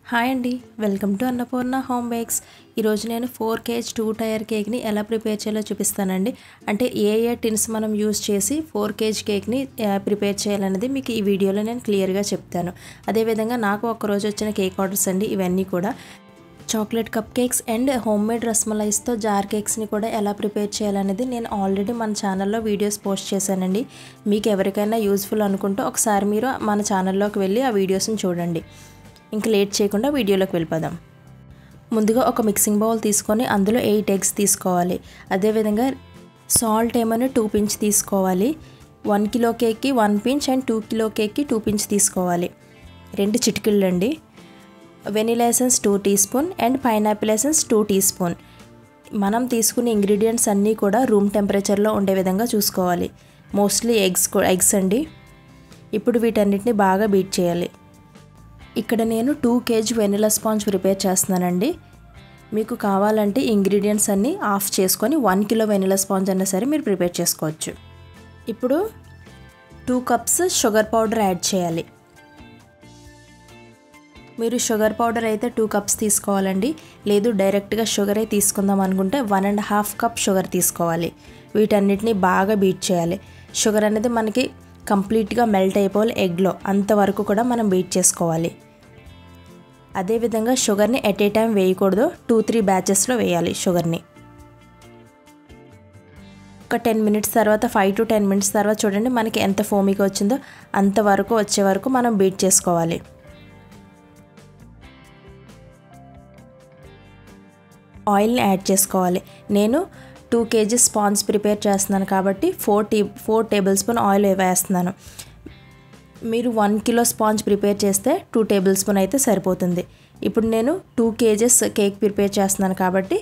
Hi అండి, welcome to Annapurna home bakes. ఈరోజు నేను 4 kg 2 టైర్ కేక్ని ఎలా ప్రిపేర్ చేయాలో చూపిస్తానండి. అంటే ఏ టిన్స్ మనం యూజ్ చేసి 4 kg కేక్ని ప్రిపేర్ చేయాలనేది మీకు ఈ వీడియోలో నేను క్లియర్గా చెప్తాను. అదేవిధంగా నాకు ఒకరోజు వచ్చిన కేక్ ఆర్డర్స్ అండి ఇవన్నీ కూడా. Chocolate cupcakes and homemade రస్మలైస్తో జార్ కేక్స్ని కూడా ఎలా ప్రిపేర్ చేయాలనేది నేను ఆల్రెడీ మన ఛానల్లో వీడియోస్ పోస్ట్ చేశానండి. మీకు ఎవరికైనా యూజ్ఫుల్ అనుకుంటే ఒకసారి మీరు మన ఛానల్లోకి వెళ్ళి ఆ వీడియోస్ని చూడండి. ఇంకా లేట్ చేయకుండా వీడియోలోకి వెళ్ళిపోదాం. ముందుగా ఒక మిక్సింగ్ బౌల్ తీసుకొని అందులో 8 eggs తీసుకోవాలి. అదేవిధంగా సాల్ట్ ఏమైనా 2 pinch తీసుకోవాలి. 1 kilo కేక్కి 1 pinch and 2 kilo కేక్కి 2 pinch తీసుకోవాలి. 2 చిటికెళ్ళు అండి. Vanilla essence 2 teaspoon and pineapple essence 2 teaspoon. మనం తీసుకునే ఇంగ్రీడియంట్స్ అన్నీ కూడా రూమ్ టెంపరేచర్లో ఉండే విధంగా చూసుకోవాలి. మోస్ట్లీ ఎగ్స్ అండి. ఇప్పుడు వీటన్నిటిని బాగా బీట్ చేయాలి. ఇక్కడ నేను 2 kg వెనిలా స్పాంజ్ ప్రిపేర్ చేస్తున్నానండి. మీకు కావాలంటే ఇంగ్రీడియంట్స్ అన్నీ ఆఫ్ చేసుకొని 1 kilo వెనిలా స్పాంజ్ అయినా సరే మీరు ప్రిపేర్ చేసుకోవచ్చు. ఇప్పుడు 2 cups షుగర్ పౌడర్ యాడ్ చేయాలి. మీరు షుగర్ పౌడర్ అయితే 2 cups తీసుకోవాలండి. లేదు డైరెక్ట్గా షుగరే తీసుకుందాం అనుకుంటే 1.5 cup షుగర్ తీసుకోవాలి. వీటన్నిటిని బాగా బీట్ చేయాలి. షుగర్ అనేది మనకి కంప్లీట్గా మెల్ట్ అయిపోవాలి ఎగ్లో, అంతవరకు కూడా మనం బీట్ చేసుకోవాలి. అదేవిధంగా షుగర్ని ఎట్ ఏ టైం వేయకూడదు, 2-3 బ్యాచెస్లో వేయాలి షుగర్ని. ఒక 10 minutes తర్వాత 5 to 10 minutes తర్వాత చూడండి మనకి ఎంత ఫోమీగా వచ్చిందో అంతవరకు వచ్చే వరకు మనం బీట్ చేసుకోవాలి. ఆయిల్ని యాడ్ చేసుకోవాలి. నేను 2 kg స్పాంజ్ ప్రిపేర్ చేస్తున్నాను కాబట్టి 4 tablespoon ఆయిల్ వేస్తున్నాను. మీరు 1 kilo స్పాంజ్ ప్రిపేర్ చేస్తే 2 tablespoon అయితే సరిపోతుంది. ఇప్పుడు నేను 2 kg కేక్ ప్రిపేర్ చేస్తున్నాను కాబట్టి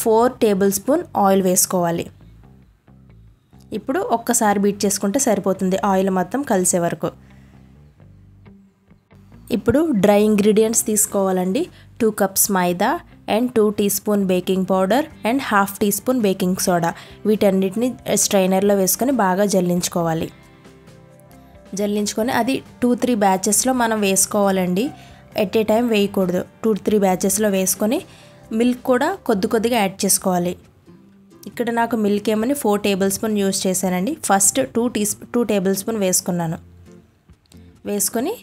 4 tablespoon ఆయిల్ వేసుకోవాలి. ఇప్పుడు ఒక్కసారి బీట్ చేసుకుంటే సరిపోతుంది ఆయిల్ మొత్తం కలిసే వరకు. ఇప్పుడు డ్రై ఇంగ్రీడియంట్స్ తీసుకోవాలండి. 2 cups maida and 2 teaspoon baking powder and 1/2 teaspoon baking soda. వీటన్నిటిని స్ట్రైనర్లో వేసుకొని బాగా జల్లించుకోవాలి. జల్లించుకొని అది 2-3 బ్యాచెస్లో మనం వేసుకోవాలండి. ఎట్ ఏ టైం వేయకూడదు. 2-3 బ్యాచెస్లో వేసుకొని మిల్క్ కూడా కొద్దిగా యాడ్ చేసుకోవాలి. ఇక్కడ నాకు మిల్క్ ఏమని 4 tablespoon యూజ్ చేశానండి. ఫస్ట్ 2 tablespoon వేసుకున్నాను. వేసుకొని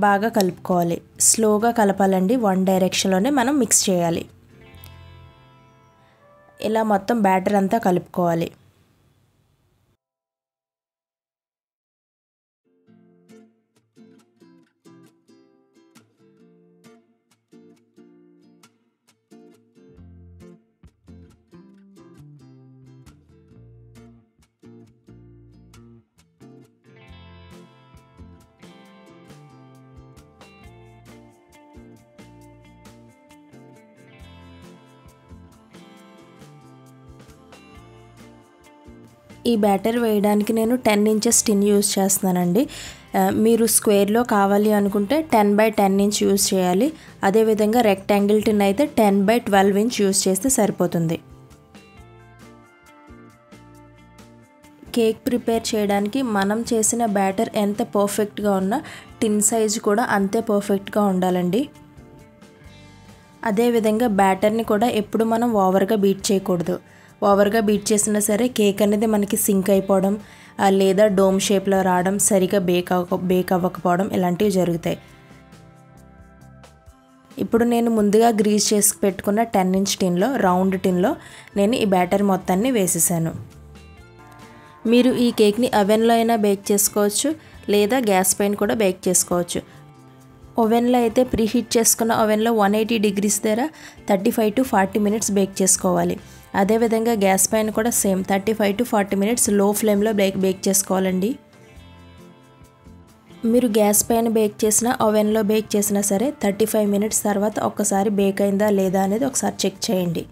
బాగా కలుపుకోవాలి. స్లోగా కలపాలండి. 1 డైరెక్షన్లోనే మనం మిక్స్ చేయాలి. ఇలా మొత్తం బ్యాటర్ అంతా కలుపుకోవాలి. ఈ బ్యాటర్ వేయడానికి నేను 10 inches టిన్ యూజ్ చేస్తున్నానండి. మీరు స్క్వేర్లో కావాలి అనుకుంటే 10x10 inch యూజ్ చేయాలి. అదేవిధంగా రెక్టాంగిల్ టిన్ అయితే 10x12 inch యూజ్ చేస్తే సరిపోతుంది. కేక్ ప్రిపేర్ చేయడానికి మనం చేసిన బ్యాటర్ ఎంత పర్ఫెక్ట్గా ఉన్నా టిన్ సైజు కూడా అంతే పర్ఫెక్ట్గా ఉండాలండి. అదేవిధంగా బ్యాటర్ని కూడా ఎప్పుడు మనం ఓవర్గా బీట్ చేయకూడదు. ఓవర్గా బీట్ చేసినా సరే కేక్ అనేది మనకి సింక్ అయిపోవడం లేదా డోమ్ షేప్లో రావడం, సరిగా బేక్ అవ్వకపోవడం ఇలాంటివి జరుగుతాయి. ఇప్పుడు నేను ముందుగా గ్రీస్ చేసి పెట్టుకున్న 10 inch టిన్లో, రౌండ్ టిన్లో నేను ఈ బ్యాటర్ మొత్తాన్ని వేసేసాను. మీరు ఈ కేక్ని అవెన్లో అయినా బేక్ చేసుకోవచ్చు, లేదా గ్యాస్ పైన కూడా బేక్ చేసుకోవచ్చు. ఓవెన్లో అయితే ప్రీహీట్ చేసుకున్న ఓవెన్లో 180 degrees దగ్గర 35 to 40 minutes బేక్ చేసుకోవాలి. అదేవిధంగా గ్యాస్ పైన కూడా సేమ్ 35 to 40 minutes లో ఫ్లేమ్లో బేక్ చేసుకోవాలండి. మీరు గ్యాస్ పైన బేక్ చేసినా ఓవెన్లో బేక్ చేసినా సరే 35 minutes తర్వాత ఒక్కసారి బేక్ అయిందా లేదా అనేది ఒకసారి చెక్ చేయండి.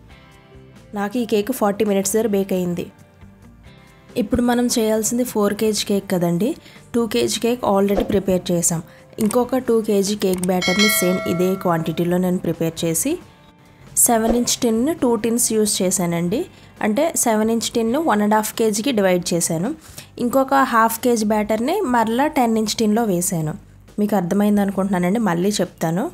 నాకు ఈ కేక్ 40 minutes దగ్గర బేక్ అయింది. ఇప్పుడు మనం చేయాల్సింది 4 kg కేక్ కదండి. 2 kg కేక్ ఆల్రెడీ ప్రిపేర్ చేసాం. ఇంకొక 2 kg కేక్ బ్యాటర్ని సేమ్ ఇదే క్వాంటిటీలో నేను ప్రిపేర్ చేసి 7 inch టిన్ 2 tins యూజ్ చేశానండి. అంటే 7 inch టిన్ 1.5 kgకి డివైడ్ చేశాను. ఇంకొక 1/2 kg బ్యాటర్ని మరలా 10 inch టిన్లో వేసాను. మీకు అర్థమైంది అనుకుంటున్నానండి, మళ్ళీ చెప్తాను.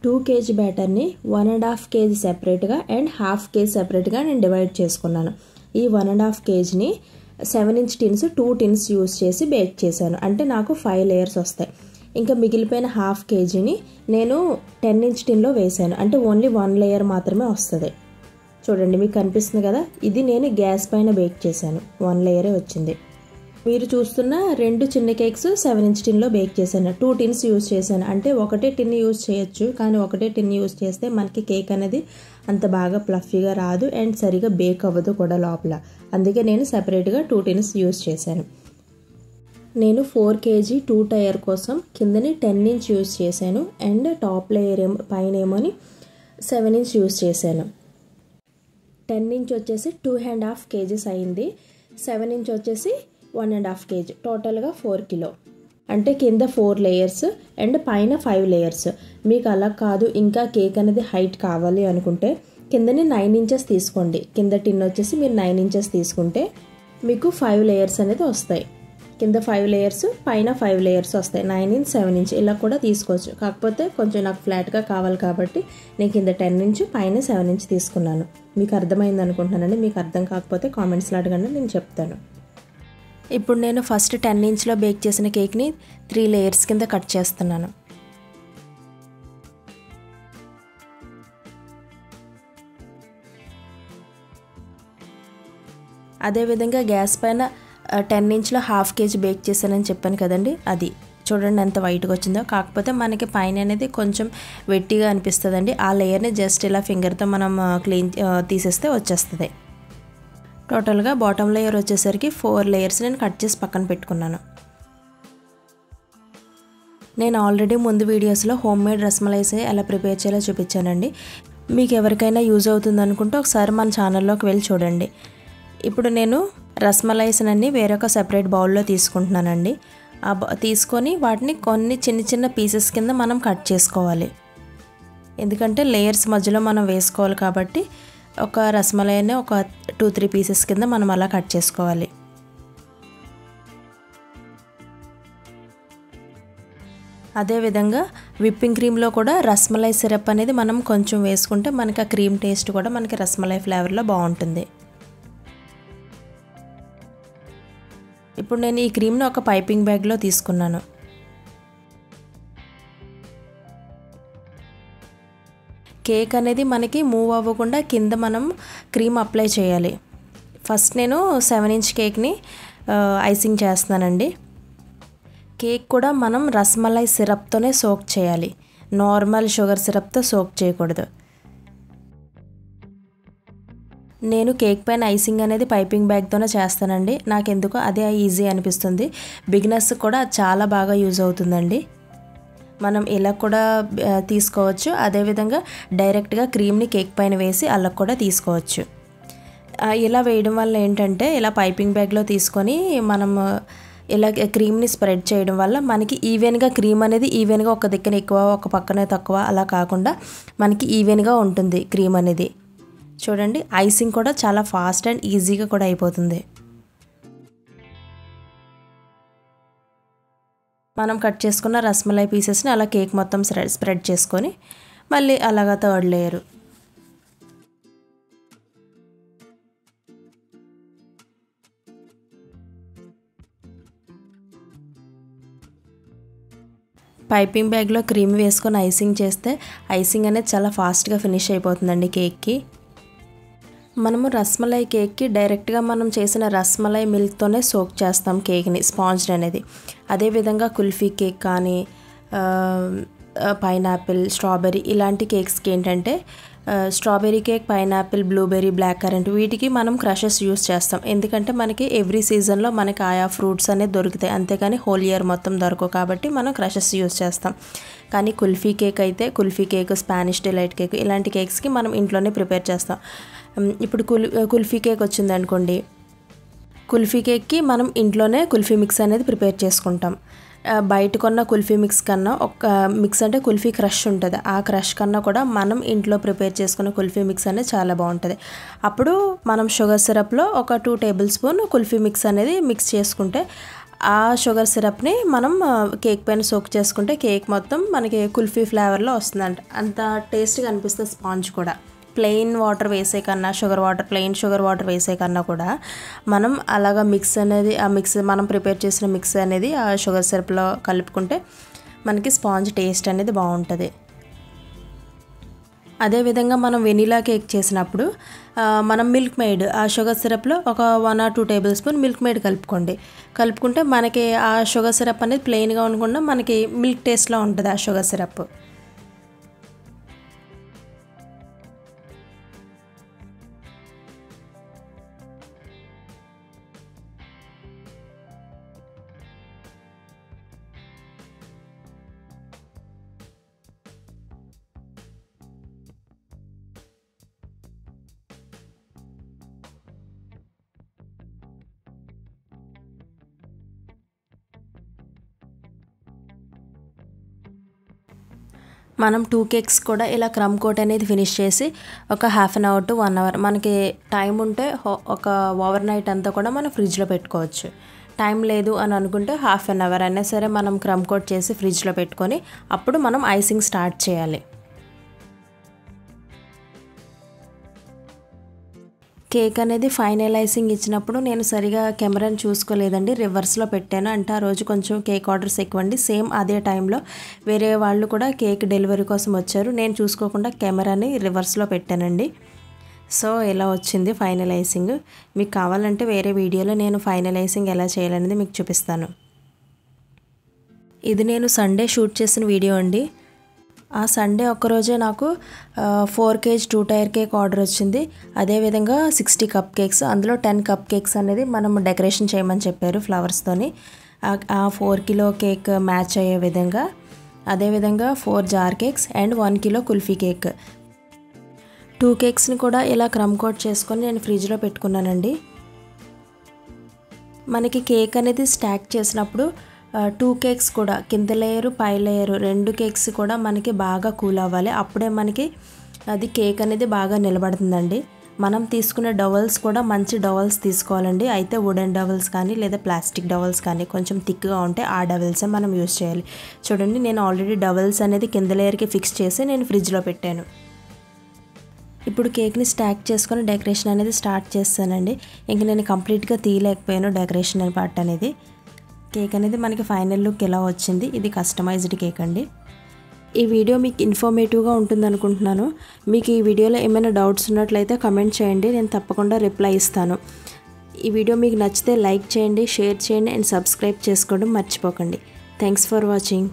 2 kg బ్యాటర్ని 1.5 kg సెపరేట్గా అండ్ 1/2 kg సెపరేట్గా నేను డివైడ్ చేసుకున్నాను. ఈ 1.5 kgని 7-inch టిన్స్ 2 టిన్స్ యూజ్ చేసి బేక్ చేశాను. అంటే నాకు 5 లేయర్స్ వస్తాయి. ఇంకా మిగిలిపోయిన 1/2 kgని నేను 10-inch టిన్లో వేసాను. అంటే ఓన్లీ 1 లేయర్ మాత్రమే వస్తుంది. చూడండి మీకు కనిపిస్తుంది కదా, ఇది నేను గ్యాస్ పైన బేక్ చేశాను. 1 లేయరే వచ్చింది. మీరు చూస్తున్న 2 చిన్న కేక్స్ 7-inch టిన్లో బేక్ చేశాను. 2 టిన్స్ యూజ్ చేశాను. అంటే ఒకటే టిన్ యూజ్ చేయొచ్చు, కానీ ఒకటే టిన్ యూజ్ చేస్తే మనకి కేక్ అనేది అంత బాగా ప్లఫీగా రాదు అండ్ సరిగా బేక్ అవ్వదు కూడా లోపల. అందుకే నేను సెపరేట్గా 2 టిన్స్ యూజ్ చేశాను. నేను 4 kg 2 టైర్ కోసం కిందని 10-inch యూజ్ చేశాను అండ్ టాప్ లేయర్ పైన ఏమోని 7-inch యూజ్ చేశాను. 10-inch వచ్చేసి 2.5 kgs అయింది. 7-inch వచ్చేసి 1.5 kg, టోటల్గా 4 kg. అంటే కింద 4 లేయర్స్ అండ్ పైన 5 లేయర్స్. మీకు అలా కాదు, ఇంకా కేక్ అనేది హైట్ కావాలి అనుకుంటే కిందని 9 inches తీసుకోండి. కింద టిన్ వచ్చేసి మీరు 9 inches తీసుకుంటే మీకు 5 లేయర్స్ అనేది వస్తాయి. కింద 5 లేయర్స్ పైన 5 లేయర్స్ వస్తాయి. 9 inch 7 inch ఇలా కూడా తీసుకోవచ్చు. కాకపోతే కొంచెం నాకు ఫ్లాట్గా కావాలి కాబట్టి నేను కింద 10 inch పైన 7 inch తీసుకున్నాను. మీకు అర్థమైంది అనుకుంటున్నానండి. మీకు అర్థం కాకపోతే కామెంట్స్లో అడగండి, నేను చెప్తాను. ఇప్పుడు నేను ఫస్ట్ 10 inchలో బేక్ చేసిన కేక్ని 3 లేయర్స్ కింద కట్ చేస్తున్నాను. అదేవిధంగా గ్యాస్ పైన 10 inchలో 1/2 kg బేక్ చేశానని చెప్పాను కదండి, అది చూడండి ఎంత వైట్గా వచ్చిందో. కాకపోతే మనకి పైన అనేది కొంచెం వెట్టిగా అనిపిస్తుందండి. ఆ లేయర్ని జస్ట్ ఇలా ఫింగర్తో మనం క్లీన్ తీసేస్తే వచ్చేస్తుంది. టోటల్గా బాటమ్ లేయర్ వచ్చేసరికి 4 లేయర్స్ నేను కట్ చేసి పక్కన పెట్టుకున్నాను. నేను ఆల్రెడీ ముందు వీడియోస్లో హోమ్మేడ్ రస్మలైస్ ఎలా ప్రిపేర్ చేయాలో చూపించానండి. మీకు ఎవరికైనా యూజ్ అవుతుంది అనుకుంటే ఒకసారి మన ఛానల్లోకి వెళ్ళి చూడండి. ఇప్పుడు నేను రస్మలైస్ని వేరొక సెపరేట్ బౌల్లో తీసుకుంటున్నానండి. తీసుకొని వాటిని కొన్ని చిన్న చిన్న పీసెస్ కింద మనం కట్ చేసుకోవాలి. ఎందుకంటే లేయర్స్ మధ్యలో మనం వేసుకోవాలి కాబట్టి ఒక రస్మలైని ఒక 2-3 పీసెస్ కింద మనం అలా కట్ చేసుకోవాలి. అదేవిధంగా విప్పింగ్ క్రీమ్లో కూడా రస్మలై సిరప్ అనేది మనం కొంచెం వేసుకుంటే మనకి ఆ క్రీమ్ టేస్ట్ కూడా మనకి రస్మలై ఫ్లేవర్లో బాగుంటుంది. ఇప్పుడు నేను ఈ క్రీమ్ని ఒక పైపింగ్ బ్యాగ్లో తీసుకున్నాను. కేక్ అనేది మనకి మూవ్ అవ్వకుండా కింద మనం క్రీమ్ అప్లై చేయాలి. ఫస్ట్ నేను 7-inch కేక్ని ఐసింగ్ చేస్తున్నానండి. కేక్ కూడా మనం రస్మలై సిరప్తోనే సోక్ చేయాలి, నార్మల్ షుగర్ సిరప్తో సోక్ చేయకూడదు. నేను కేక్ పైన ఐసింగ్ అనేది పైపింగ్ బ్యాగ్తోనే చేస్తానండి. నాకెందుకో అదే ఈజీ అనిపిస్తుంది. బిగినర్స్ కూడా చాలా బాగా యూజ్ అవుతుందండి. మనం ఇలా కూడా తీసుకోవచ్చు. అదేవిధంగా డైరెక్ట్గా క్రీమ్ని కేక్ పైన వేసి అలా కూడా తీసుకోవచ్చు. ఇలా వేయడం వల్ల ఏంటంటే ఇలా పైపింగ్ బ్యాగ్లో తీసుకొని మనం ఇలా క్రీమ్ని స్ప్రెడ్ చేయడం వల్ల మనకి ఈవెన్గా క్రీమ్ అనేది ఈవెన్గా ఒక దిక్కున ఎక్కువ ఒక పక్కనే తక్కువ అలా కాకుండా మనకి ఈవెన్గా ఉంటుంది క్రీమ్ అనేది. చూడండి ఐసింగ్ కూడా చాలా ఫాస్ట్ అండ్ ఈజీగా కూడా అయిపోతుంది. మనం కట్ చేసుకున్న రస్మలై పీసెస్ని అలా కేక్ మొత్తం స్ప్రెడ్ చేసుకొని మళ్ళీ అలాగా 3rd లేయరు. పైపింగ్ బ్యాగ్లో క్రీమ్ వేసుకొని ఐసింగ్ చేస్తే ఐసింగ్ అనేది చాలా ఫాస్ట్గా ఫినిష్ అయిపోతుందండి కేక్కి. మనము రస్మలై కేక్కి డైరెక్ట్గా మనం చేసిన రస్మలై మిల్క్తోనే సోక్ చేస్తాం కేక్ని, స్పాంజ్ అనేది. అదేవిధంగా కుల్ఫీ కేక్ కానీ పైనాపిల్, స్ట్రాబెర్రీ ఇలాంటి కేక్స్కి ఏంటంటే strawberry cake, pineapple, blueberry, black currant వీటికి మనం క్రషెస్ యూస్ చేస్తాం. ఎందుకంటే మనకి ఎవ్రీ సీజన్లో మనకి ఆయా ఫ్రూట్స్ అనేది దొరుకుతాయి, అంతేకాని హోల్ ఇయర్ మొత్తం దొరకవు కాబట్టి మనం క్రషెస్ యూస్ చేస్తాం. కానీ కుల్ఫీ కేక్ అయితే kulfi cake, Spanish delight cake ఇలాంటి కేక్స్కి మనం ఇంట్లోనే ప్రిపేర్ చేస్తాం. ఇప్పుడు కుల్ఫీ కేక్ వచ్చిందనుకోండి, కుల్ఫీ కేక్కి మనం ఇంట్లోనే కుల్ఫీ మిక్స్ అనేది ప్రిపేర్ చేసుకుంటాం. బయట కొన్న కుల్ఫీ మిక్స్ కన్నా ఒక మిక్స్ అంటే కుల్ఫీ క్రష్ ఉంటుంది, ఆ క్రష్ కన్నా కూడా మనం ఇంట్లో ప్రిపేర్ చేసుకున్న కుల్ఫీ మిక్స్ అనేది చాలా బాగుంటుంది. అప్పుడు మనం షుగర్ సిరప్లో ఒక 2 టేబుల్ స్పూన్ కుల్ఫీ మిక్స్ అనేది మిక్స్ చేసుకుంటే ఆ షుగర్ సిరప్ని మనం కేక్ పైన సోక్ చేసుకుంటే కేక్ మొత్తం మనకి కుల్ఫీ ఫ్లేవర్లో వస్తుందంట. అంత టేస్ట్గా అనిపిస్తుంది స్పాంజ్ కూడా. ప్లెయిన్ వాటర్ వేసే కన్నా ప్లెయిన్ షుగర్ వాటర్ వేసే కన్నా కూడా మనం అలాగా మిక్స్ అనేది మనం ప్రిపేర్ చేసిన మిక్స్ అనేది ఆ షుగర్ సిరప్లో కలుపుకుంటే మనకి స్పాంజ్ టేస్ట్ అనేది బాగుంటుంది. అదేవిధంగా మనం వెనీలా కేక్ చేసినప్పుడు మనం మిల్క్ మేడ్ ఆ షుగర్ సిరప్లో ఒక 1 or 2 table spoon milk made కలుపుకుంటే మనకి ఆ షుగర్ సిరప్ అనేది ప్లెయిన్గా ఉండకుండా మనకి మిల్క్ టేస్ట్లో ఉంటుంది ఆ షుగర్ సిరప్. మనం 2 కేక్స్ కూడా ఇలా క్రమ్ కోట్ అనేది ఫినిష్ చేసి ఒక 1/2 hour to 1 hour మనకి టైం ఉంటే ఒక ఓవర్ నైట్ అంతా కూడా మనం ఫ్రిడ్జ్లో పెట్టుకోవచ్చు. టైం లేదు అని అనుకుంటే 1/2 hour అయినా సరే మనం క్రమ్ కోట్ చేసి ఫ్రిడ్జ్లో పెట్టుకొని అప్పుడు మనం ఐసింగ్ స్టార్ట్ చేయాలి. కేక్ అనేది ఫైనల్ ఐసింగ్ ఇచ్చినప్పుడు నేను సరిగా కెమెరాని చూసుకోలేదండి, రివర్స్లో పెట్టాను. అంటే ఆ రోజు కొంచెం కేక్ ఆర్డర్స్ ఎక్కువండి. సేమ్ అదే టైంలో వేరే వాళ్ళు కూడా కేక్ డెలివరీ కోసం వచ్చారు. నేను చూసుకోకుండా కెమెరాని రివర్స్లో పెట్టానండి. సో ఇలా వచ్చింది ఫైనల్ ఐసింగ్. మీకు కావాలంటే వేరే వీడియోలో నేను ఫైనల్ ఐసింగ్ ఎలా చేయాలనేది మీకు చూపిస్తాను. ఇది నేను సండే షూట్ చేసిన వీడియో అండి. ఆ సండే ఒక్కరోజే నాకు 4 kg 2 టైర్ కేక్ ఆర్డర్ వచ్చింది. అదేవిధంగా 60 కప్ కేక్స్, అందులో 10 కప్ కేక్స్ అనేది మనం డెకరేషన్ చేయమని చెప్పారు ఫ్లవర్స్తోని. ఆ 4 kilo కేక్ మ్యాచ్ అయ్యే విధంగా. అదేవిధంగా 4 jar cakes and 1 kilo kulfi cake. 2 కేక్స్ని కూడా ఇలా క్రమ్ కోట్ చేసుకొని నేను ఫ్రిడ్జ్లో పెట్టుకున్నానండి. మనకి కేక్ అనేది స్టాక్ చేసినప్పుడు 2 కేక్స్ కూడా కింద లేయరు పై లేయరు 2 కేక్స్ కూడా మనకి బాగా కూల్ అవ్వాలి. అప్పుడే మనకి అది కేక్ అనేది బాగా నిలబడుతుందండి. మనం తీసుకునే డవల్స్ కూడా మంచి డవల్స్ తీసుకోవాలండి. అయితే వుడెన్ డవల్స్ కానీ లేదా ప్లాస్టిక్ డవల్స్ కానీ కొంచెం థిక్గా ఉంటే ఆ డవల్సే మనం యూజ్ చేయాలి. చూడండి, నేను ఆల్రెడీ డవల్స్ అనేది కింద లేయర్కి ఫిక్స్ చేసి నేను ఫ్రిడ్జ్లో పెట్టాను. ఇప్పుడు కేక్ని స్టాక్ చేసుకొని డెకరేషన్ అనేది స్టార్ట్ చేస్తానండి. ఇంక నేను కంప్లీట్గా తీయలేకపోయాను డెకరేషన్ పార్ట్ అనేది. కేక్ అనేది మనకి ఫైనల్ లుక్ ఎలా వచ్చింది. ఇది కస్టమైజ్డ్ కేక్ అండి. ఈ వీడియో మీకు ఇన్ఫర్మేటివ్గా ఉంటుంది అనుకుంటున్నాను. మీకు ఈ వీడియోలో ఏమైనా డౌట్స్ ఉన్నట్లయితే కమెంట్ చేయండి, నేను తప్పకుండా రిప్లై ఇస్తాను. ఈ వీడియో మీకు నచ్చితే లైక్ చేయండి, షేర్ చేయండి అండ్ సబ్స్క్రైబ్ చేసుకోవడం మర్చిపోకండి. Thanks for watching.